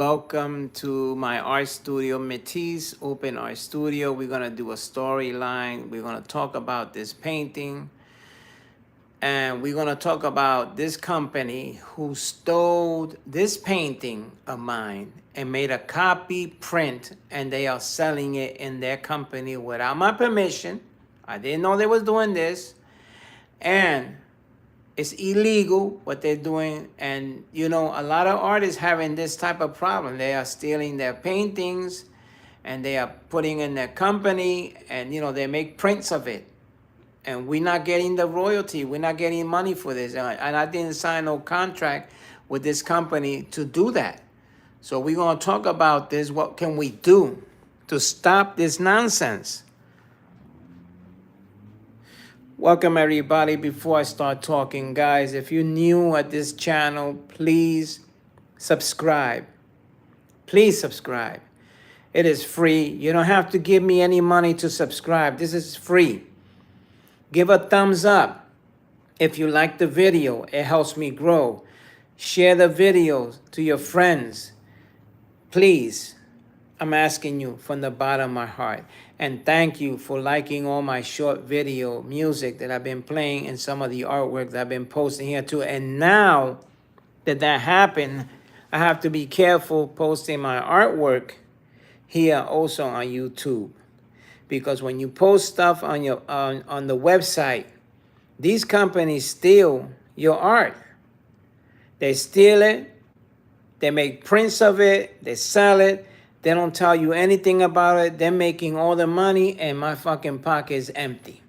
Welcome to my art studio, Matisse Open Art Studio. We're gonna do a storyline. We're gonna talk about this painting, and we're gonna talk about this company who stole this painting of mine and made a copy print, and they are selling it in their company without my permission. I didn't know they was doing this, and it's illegal what they're doing. And a lot of artists having this type of problem. They are stealing their paintings and they are putting in their company, and they make prints of it, and we're not getting the royalty. We're not getting money for this, and I didn't sign no contract with this company to do that. So we're going to talk about this. What can we do to stop this nonsense? Welcome everybody. Before I start talking, guys, if you're new at this channel, please subscribe. Please subscribe. It is free. You don't have to give me any money to subscribe. This is free. Give a thumbs up if you like the video. It helps me grow. Share the videos to your friends. Please, I'm asking you from the bottom of my heart. And thank you for liking all my short video music that I've been playing and some of the artwork that I've been posting here too. And now that happened, I have to be careful posting my artwork here also on YouTube. Because when you post stuff on your on the website, these companies steal your art. They steal it, they make prints of it, they sell it. They don't tell you anything about it. They're making all the money, and my fucking pocket is empty.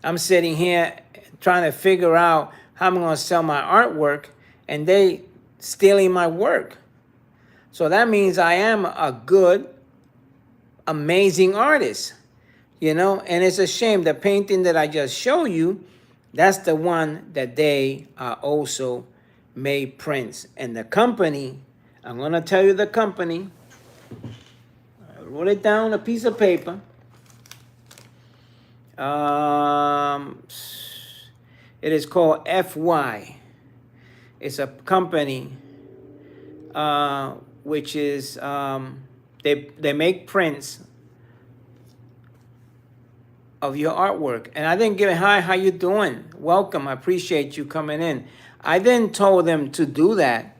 I'm sitting here trying to figure out how I'm going to sell my artwork, and they stealing my work. So that means I am a good, amazing artist, And it's a shame. The painting that I just showed you, that's the one that they also made prints. And the company, I'm going to tell you the company. I wrote it down on a piece of paper. It is called FY. It's a company which is they make prints of your artwork. And I didn't give it, hi, how you doing? Welcome, I appreciate you coming in. I didn't tell them to do that.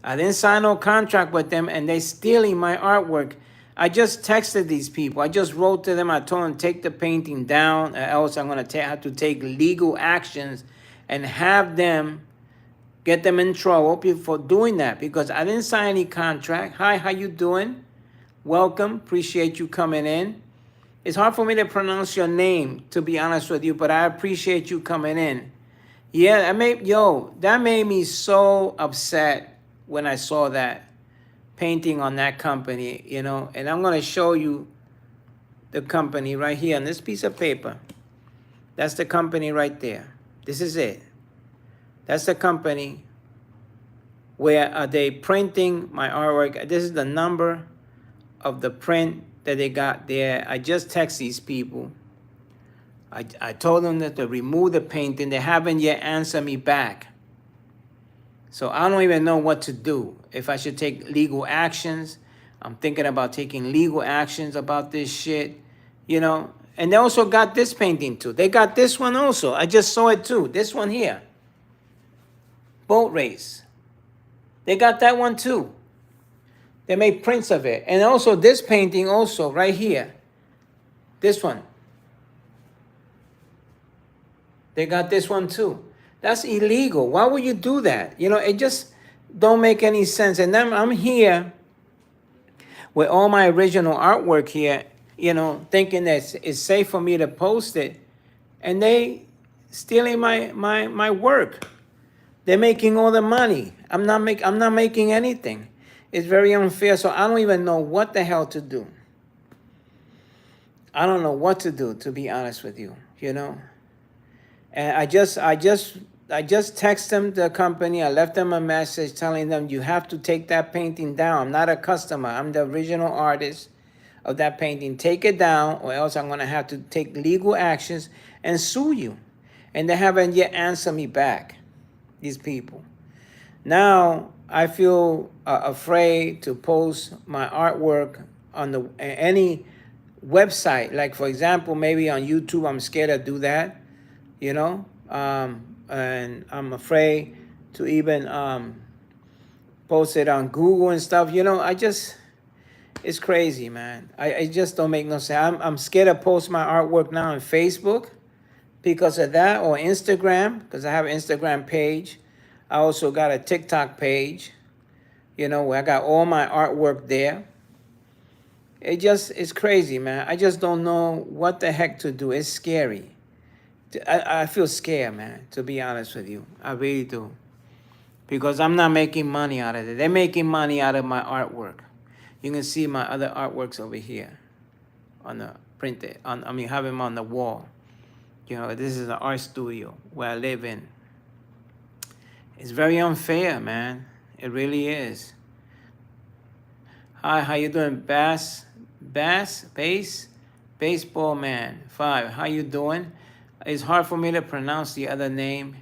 I didn't sign no contract with them, and they stealing my artwork. I just texted these people. I just wrote to them. I told them take the painting down, or else I'm going to have to take legal actions and have them get them in trouble for doing that, because I didn't sign any contract. Hi, how you doing? Welcome. Appreciate you coming in. It's hard for me to pronounce your name, to be honest with you, but I appreciate you coming in. Yeah, that made me so upset when I saw that painting on that company, and I'm going to show you the company right here on this piece of paper. That's the company right there. This is it. That's the company where are they printing my artwork. This is the number of the print that they got there. I just text these people. I told them that to remove the painting. They haven't yet answered me back. So I don't even know what to do. If I should take legal actions. I'm thinking about taking legal actions about this shit, And they also got this painting too. They got this one also. I just saw it too. This one here. Boat race. They got that one too. They made prints of it. And also this painting also right here. This one. They got this one too. That's illegal. Why would you do that? It just don't make any sense. And then I'm here with all my original artwork here, thinking that it's safe for me to post it. And they stealing my work. They're making all the money. I'm not making anything. It's very unfair. So I don't even know what the hell to do. I don't know what to do, to be honest with you, And I just text them, the company. I left them a message telling them you have to take that painting down. I'm not a customer. I'm the original artist of that painting. Take it down, or else I'm going to have to take legal actions and sue you. And they haven't yet answered me back, these people. Now, I feel afraid to post my artwork on any website. Like for example, maybe on YouTube, I'm scared to do that, you know, and I'm afraid to even post it on Google and stuff. You know, it's crazy, man. I just don't make no sense. I'm scared to post my artwork now on Facebook because of that, or Instagram, because I have an Instagram page. I also got a TikTok page, you know, where I got all my artwork there. It's crazy, man. I just don't know what the heck to do. It's scary. I feel scared, man, to be honest with you. I really do. Because I'm not making money out of it. They're making money out of my artwork. You can see my other artworks over here on the printed. Have them on the wall. You know, this is an art studio where I live in. It's very unfair, man. It really is. Hi, how you doing, Baseball Man 5. How you doing? It's hard for me to pronounce the other name.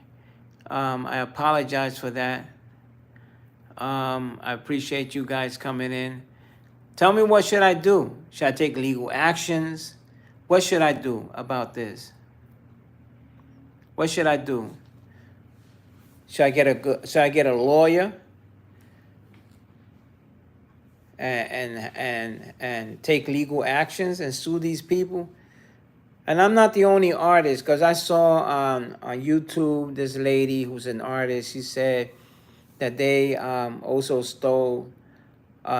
I apologize for that. I appreciate you guys coming in. Tell me, what should I do? Should I take legal actions? What should I do about this? What should I do? Should I get a lawyer and take legal actions and sue these people? And I'm not the only artist, because I saw on YouTube this lady who's an artist. She said that they also stole,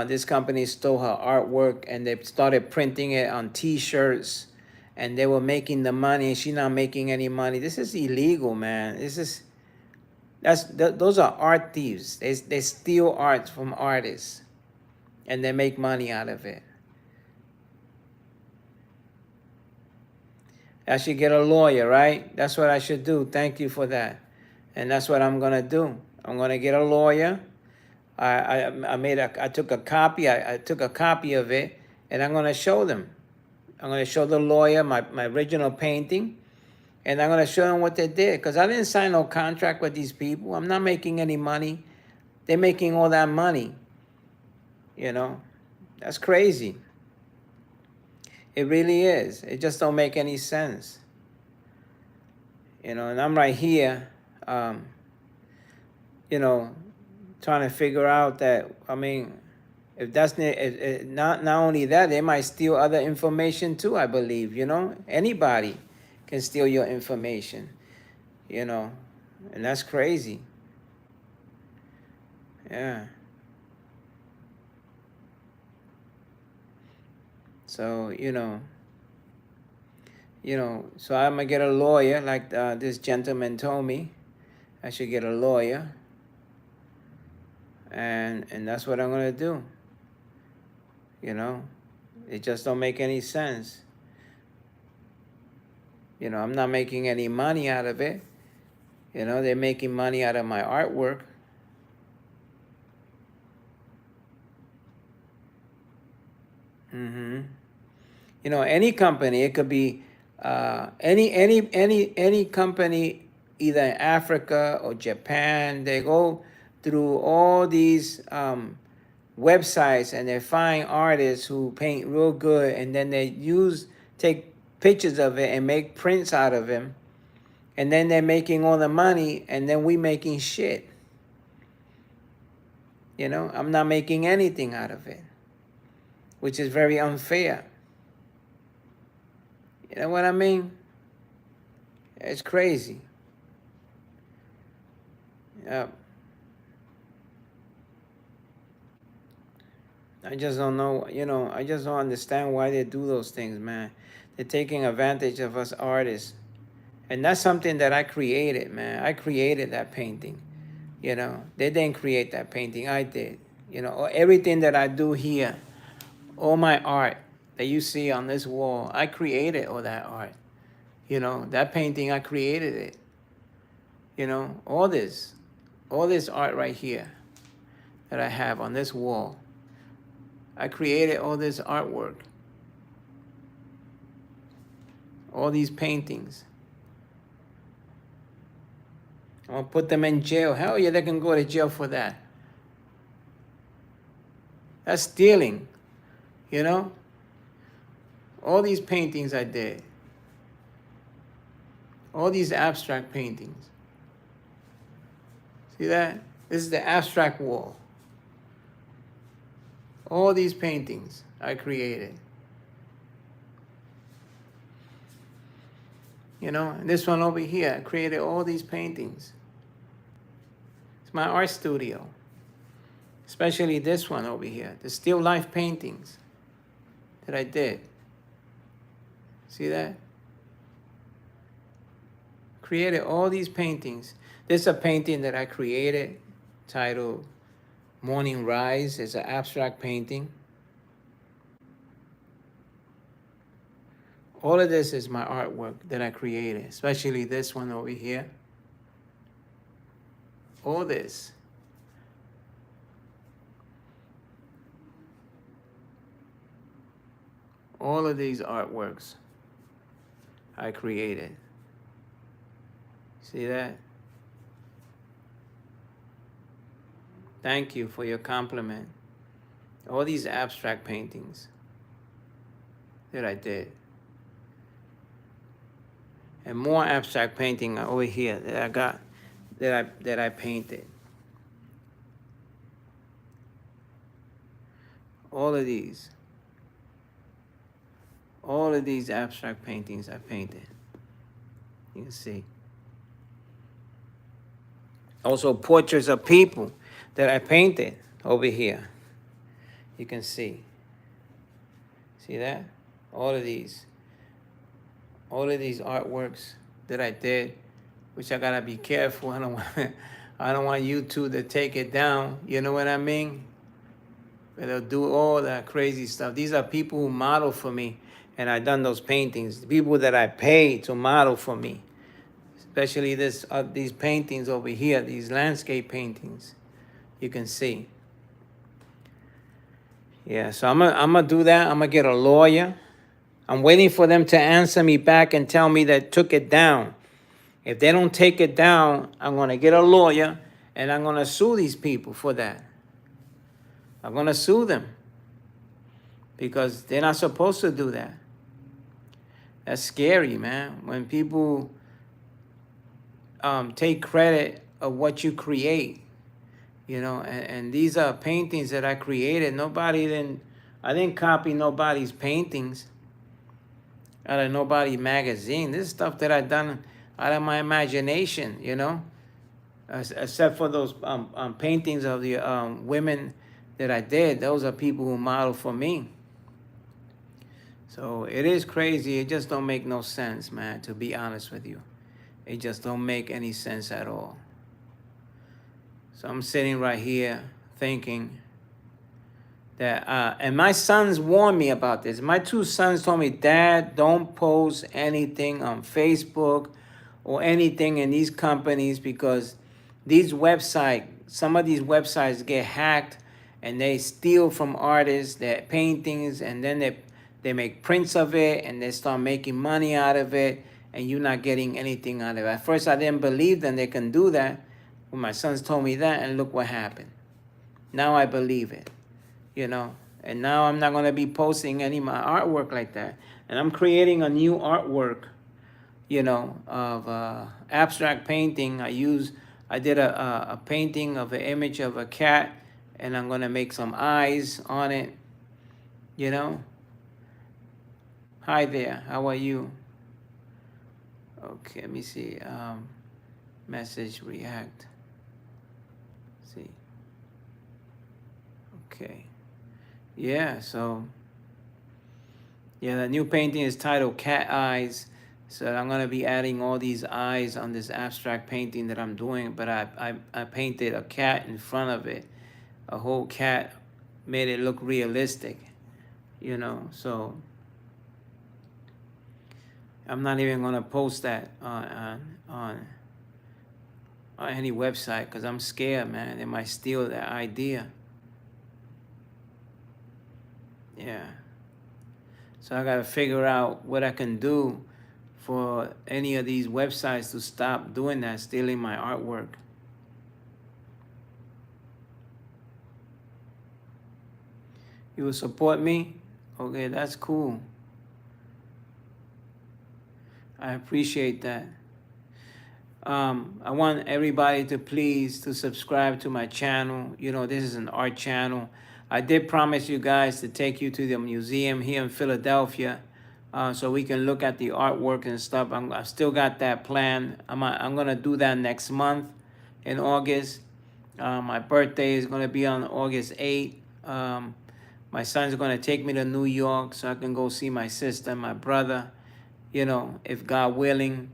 this company stole her artwork, and they started printing it on T-shirts, and they were making the money, and she's not making any money. This is illegal, man. Those are art thieves. They steal art from artists, and they make money out of it. I should get a lawyer, right? That's what I should do. Thank you for that. And that's what I'm gonna do. I'm gonna get a lawyer. I took a copy. I took a copy of it, and I'm gonna show them. I'm gonna show the lawyer my original painting, and I'm gonna show them what they did. Because I didn't sign no contract with these people. I'm not making any money. They're making all that money. You know, that's crazy. It really is. It just don't make any sense. You know, and I'm right here, you know, trying to figure out that, I mean, if that's not only that, they might steal other information too, I believe, you know. Anybody can steal your information, you know, and that's crazy. Yeah. So, so I'm gonna get a lawyer, like this gentleman told me. I should get a lawyer, and that's what I'm gonna do. You know, it just don't make any sense. You know, I'm not making any money out of it. You know, they're making money out of my artwork. You know, any company, it could be any company, either in Africa or Japan. They go through all these websites, and they find artists who paint real good, and then they take pictures of it and make prints out of them, and then they're making all the money, and then we making shit. You know, I'm not making anything out of it, which is very unfair. You know what I mean? It's crazy. Yep. I just don't know, you know, I just don't understand why they do those things, man. They're taking advantage of us artists. And that's something that I created, man. I created that painting. You know, they didn't create that painting. I did. You know, everything that I do here, all my art that you see on this wall, I created all that art. You know, that painting, I created it. You know, all this art right here that I have on this wall, I created all this artwork, all these paintings. I'm gonna put them in jail. Hell yeah, they can go to jail for that. That's stealing, you know? All these paintings I did. All these abstract paintings. See that? This is the abstract wall. All these paintings I created. You know, and this one over here, I created all these paintings. It's my art studio. Especially this one over here, the still life paintings that I did. See that? Created all these paintings. This is a painting that I created titled Morning Rise. It's an abstract painting. All of this is my artwork that I created, especially this one over here. All this. All of these artworks I created. See that? Thank you for your compliment. All these abstract paintings that I did. And more abstract painting over here that I got, that I painted. All of these abstract paintings I painted. You can see. Also portraits of people that I painted over here. You can see. See that? All of these artworks that I did, which I gotta be careful. I don't want YouTube to take it down. You know what I mean? They'll do all that crazy stuff. These are people who model for me, and I done those paintings. The people that I paid to model for me, especially these paintings over here, these landscape paintings. You can see. Yeah, so I'm gonna do that. I'm gonna get a lawyer. I'm waiting for them to answer me back and tell me that took it down. If they don't take it down, I'm gonna get a lawyer and I'm gonna sue these people for that. I'm gonna sue them because they're not supposed to do that. That's scary, man. When people take credit of what you create, you know, and these are paintings that I created. I didn't copy nobody's paintings out of nobody's magazine. This is stuff that I done out of my imagination, you know, except for those paintings of the women that I did. Those are people who model for me. So it is crazy. It just don't make no sense, man, to be honest with you. It just don't make any sense at all. So I'm sitting right here thinking that, and my sons warned me about this. My two sons told me, Dad, don't post anything on Facebook or anything in these companies because some of these websites get hacked and they steal from artists their paintings, and then they make prints of it and they start making money out of it, and you're not getting anything out of it. At first I didn't believe them they can do that. When my sons told me that, and look what happened. Now I believe it, you know. And now I'm not going to be posting any of my artwork like that. And I'm creating a new artwork, you know, of abstract painting. I did a painting of an image of a cat, and I'm going to make some eyes on it, you know. Hi there, how are you? Okay, let me see. Message react. See. Okay. Yeah, so yeah, the new painting is titled Cat Eyes. So I'm gonna be adding all these eyes on this abstract painting that I'm doing, but I painted a cat in front of it. A whole cat, made it look realistic, you know, so I'm not even gonna post that on any website because I'm scared, man. They might steal that idea. Yeah. So I gotta figure out what I can do for any of these websites to stop doing that, stealing my artwork. You will support me? Okay, that's cool. I appreciate that. I want everybody to please to subscribe to my channel. You know, this is an art channel. I did promise you guys to take you to the museum here in Philadelphia, so we can look at the artwork and stuff. I still got that plan. I'm gonna do that next month in August. My birthday is gonna be on August 8th. My son's gonna take me to New York so I can go see my sister and my brother. You know, if God willing.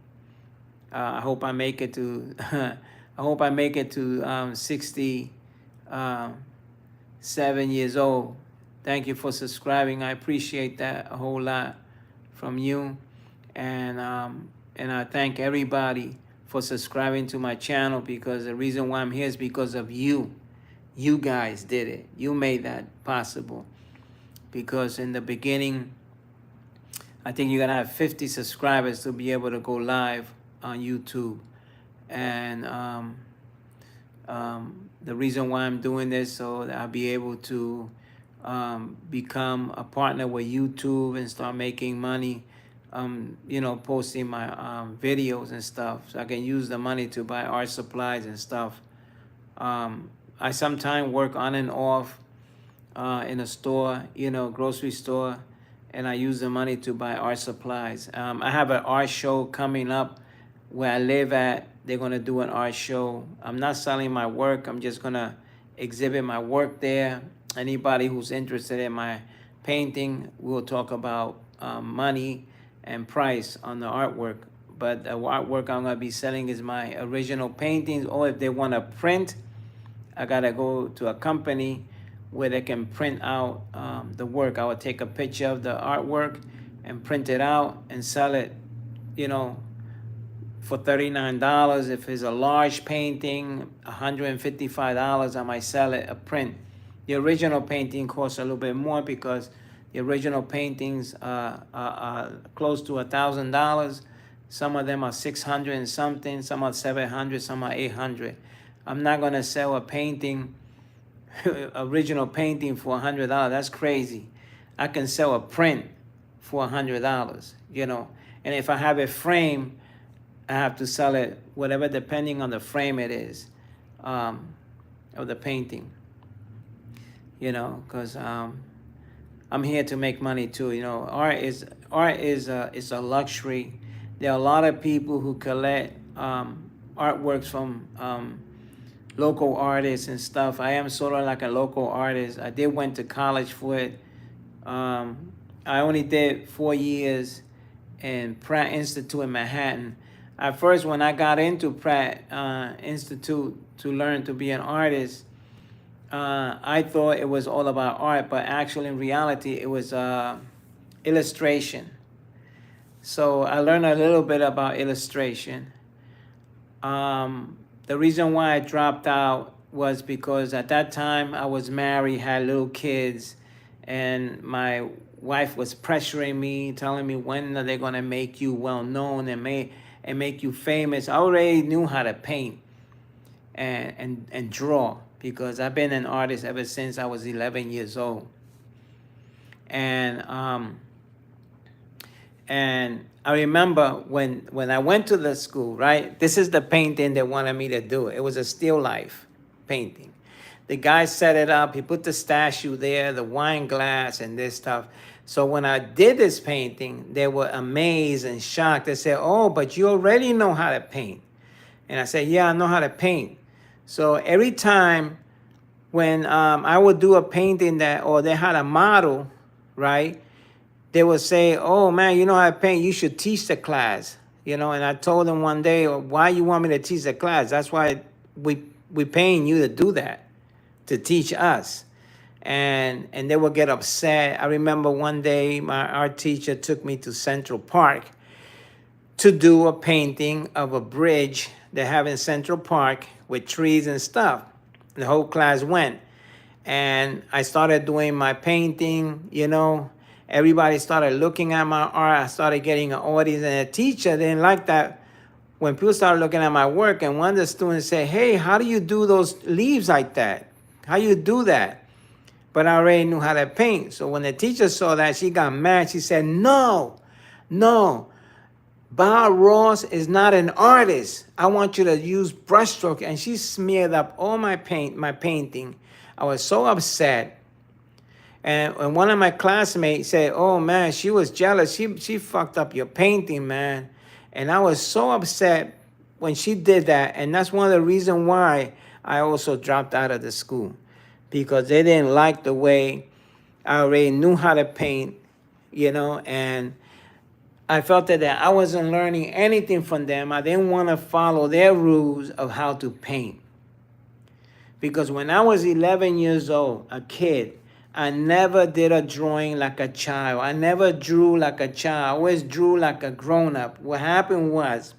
I hope I make it to I hope I make it to 67 years old. Thank you for subscribing. I appreciate that a whole lot from you, and I thank everybody for subscribing to my channel, because the reason why I'm here is because of you. You guys did it. You made that possible, because in the beginning, I think you're gonna have 50 subscribers to be able to go live on YouTube. And the reason why I'm doing this, so that I'll be able to become a partner with YouTube and start making money, you know, posting my videos and stuff, so I can use the money to buy art supplies and stuff. I sometimes work on and off in a store, you know, grocery store, and I use the money to buy art supplies. I have an art show coming up where I live at. They're gonna do an art show. I'm not selling my work. I'm just gonna exhibit my work there. Anybody who's interested in my painting, we'll talk about money and price on the artwork. But the artwork I'm gonna be selling is my original paintings, or if they wanna print, I gotta go to a company where they can print out the work. I would take a picture of the artwork and print it out and sell it, you know, for $39. If it's a large painting, $155, I might sell it a print. The original painting costs a little bit more, because the original paintings are close to $1,000. Some of them are 600 and something, some are 700, some are 800. I'm not gonna sell a painting, original painting, for $100. That's crazy. I can sell a print for $100, you know. And if I have a frame, I have to sell it, whatever, depending on the frame it is, of the painting. You know, because I'm here to make money too. You know, art is a luxury. There are a lot of people who collect artworks from local artists and stuff. I am sort of like a local artist. I did went to college for it. I only did 4 years in Pratt Institute in Manhattan. At first, when I got into Pratt Institute to learn to be an artist, I thought it was all about art, but actually in reality, it was illustration. So I learned a little bit about illustration. The reason why I dropped out was because at that time I was married, had little kids, and my wife was pressuring me, telling me, when are they gonna make you well known and make you famous? I already knew how to paint and draw, because I've been an artist ever since I was 11 years old. And I remember when I went to the school, right? This is the painting they wanted me to do. It was a still life painting. The guy set it up. He put the statue there, the wine glass, and this stuff. So when I did this painting, they were amazed and shocked. They said, "Oh, but you already know how to paint." And I said, "Yeah, I know how to paint." So every time when I would do a painting or they had a model, right? They would say, "Oh man, you know how to paint, you should teach the class." You know, and I told them one day, "Why you want me to teach the class? That's why we paying you to do that, to teach us." And they would get upset. I remember one day my art teacher took me to Central Park to do a painting of a bridge they have in Central Park with trees and stuff. The whole class went. And I started doing my painting, you know. Everybody started looking at my art. I started getting an audience, and the teacher didn't like that when people started looking at my work. And one of the students said, "Hey, how do you do those leaves like that? How you do that?" but I already knew how to paint. So when the teacher saw that, she got mad. She said, no, no, Bob Ross is not an artist. I want you to use brushstroke. And she smeared up all my painting. I was so upset. And one of my classmates said, oh man, she was jealous. She fucked up your painting, man. And I was so upset when she did that. And that's one of the reasons why I also dropped out of the school. Because they didn't like the way I already knew how to paint, and I felt that I wasn't learning anything from them. I didn't want to follow their rules of how to paint. Because when I was 11 years old, a kid, I never did a drawing like a child. I never drew like a child. I always drew like a grown-up. What happened was,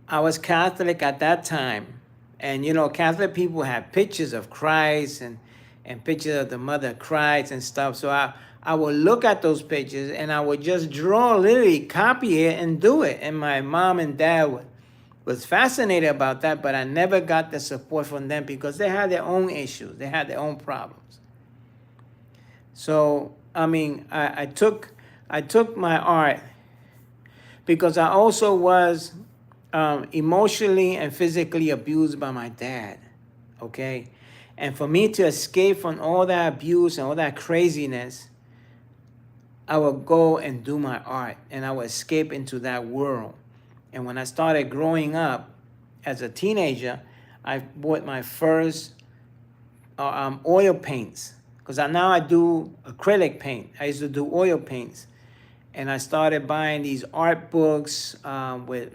I was Catholic at that time. And, Catholic people have pictures of Christ and pictures of the mother of Christ and stuff. So I would look at those pictures and I would just draw, literally copy it and do it. And my mom and dad was fascinated about that, but I never got the support from them because they had their own issues. They had their own problems. So, I took my art because I also was emotionally and physically abused by my dad, okay? And for me to escape from all that abuse and all that craziness, I would go and do my art, and I would escape into that world. And when I started growing up as a teenager, I bought my first oil paints, because now I do acrylic paint. I used to do oil paints. And I started buying these art books with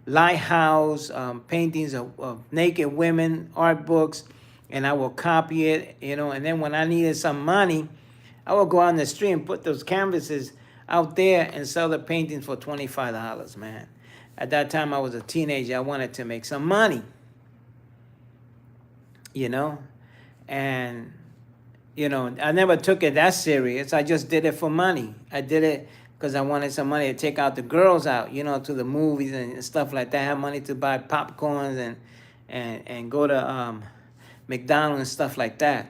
lighthouse paintings of naked women, art books, and I will copy it, and then when I needed some money, I would go out in the street and put those canvases out there and sell the paintings for $25, man. At that time, I was a teenager. I wanted to make some money, and I never took it that serious. I just did it for money. I did it because I wanted some money to take out the girls out, to the movies and stuff like that. I had money to buy popcorns and go to McDonald's and stuff like that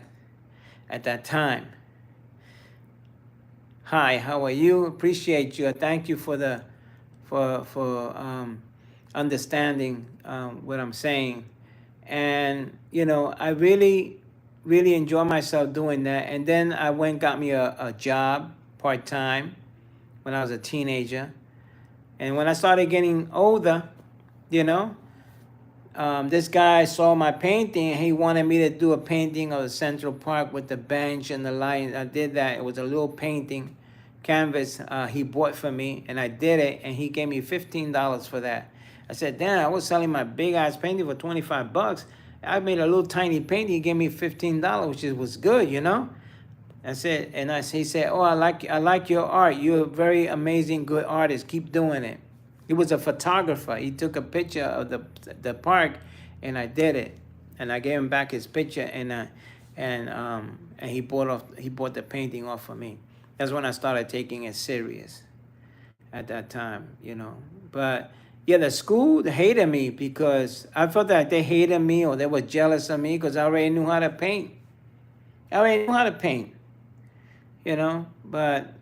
at that time. Hi, how are you? Appreciate you. Thank you for understanding what I'm saying. And, I really enjoy myself doing that. And then I went and got me a job part-time when I was a teenager. And when I started getting older, this guy saw my painting and he wanted me to do a painting of the Central Park with the bench and the light. I did that. It was a little painting canvas he bought for me, and I did it, and he gave me $15 for that. I said, damn, I was selling my big-ass painting for $25. I made a little tiny painting. He gave me $15, which was good, I said, and he said, oh, I like your art. You're a very amazing, good artist. Keep doing it. He was a photographer. He took a picture of the park, and I did it. And I gave him back his picture, and he bought the painting off of me. That's when I started taking it serious at that time, But yeah, the school hated me because I felt that they hated me or they were jealous of me because I already knew how to paint. But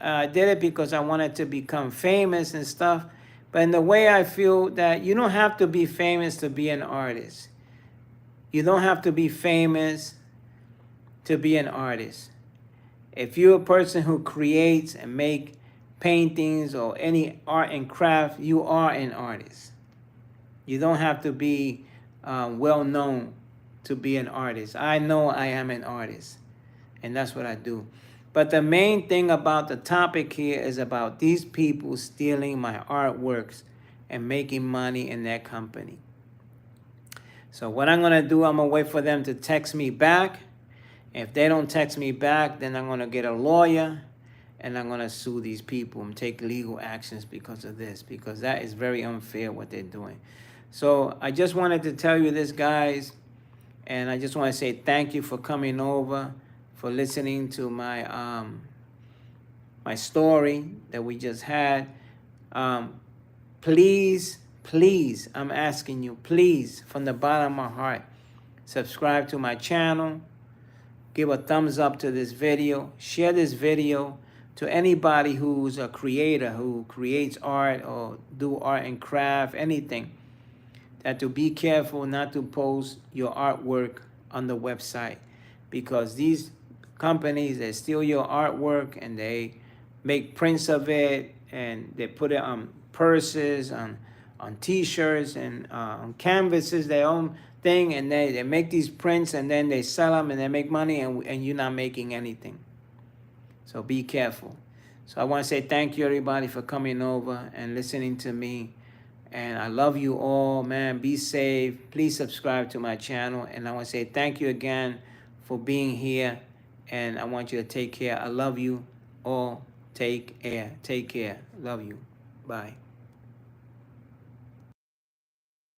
I did it because I wanted to become famous and stuff. But in the way I feel that you don't have to be famous to be an artist. You don't have to be famous to be an artist. If you're a person who creates and make paintings or any art and craft, you are an artist. You don't have to be well known to be an artist. I know I am an artist, and that's what I do. But the main thing about the topic here is about these people stealing my artworks and making money in their company. So what I'm going to do, I'm going to wait for them to text me back. If they don't text me back, then I'm going to get a lawyer and I'm going to sue these people and take legal actions because of this, because that is very unfair what they're doing. So I just wanted to tell you this, guys, and I just want to say thank you for coming over, for listening to my my story that we just had. Please, I'm asking you, please, from the bottom of my heart, subscribe to my channel. give a thumbs up to this video. Share this video to anybody who's a creator, who creates art or do art and craft, anything. That to be careful not to post your artwork on the website, because these companies, they steal your artwork and they make prints of it and they put it on purses, on t-shirts and on canvases, their own thing, and they make these prints and then they sell them and they make money, and you're not making anything. So be careful. So I want to say thank you, everybody, for coming over and listening to me. And I love you all, man. Be safe. Please subscribe to my channel. And I want to say thank you again for being here. And I want you to take care. I love you all. Take care. Take care. Love you. Bye.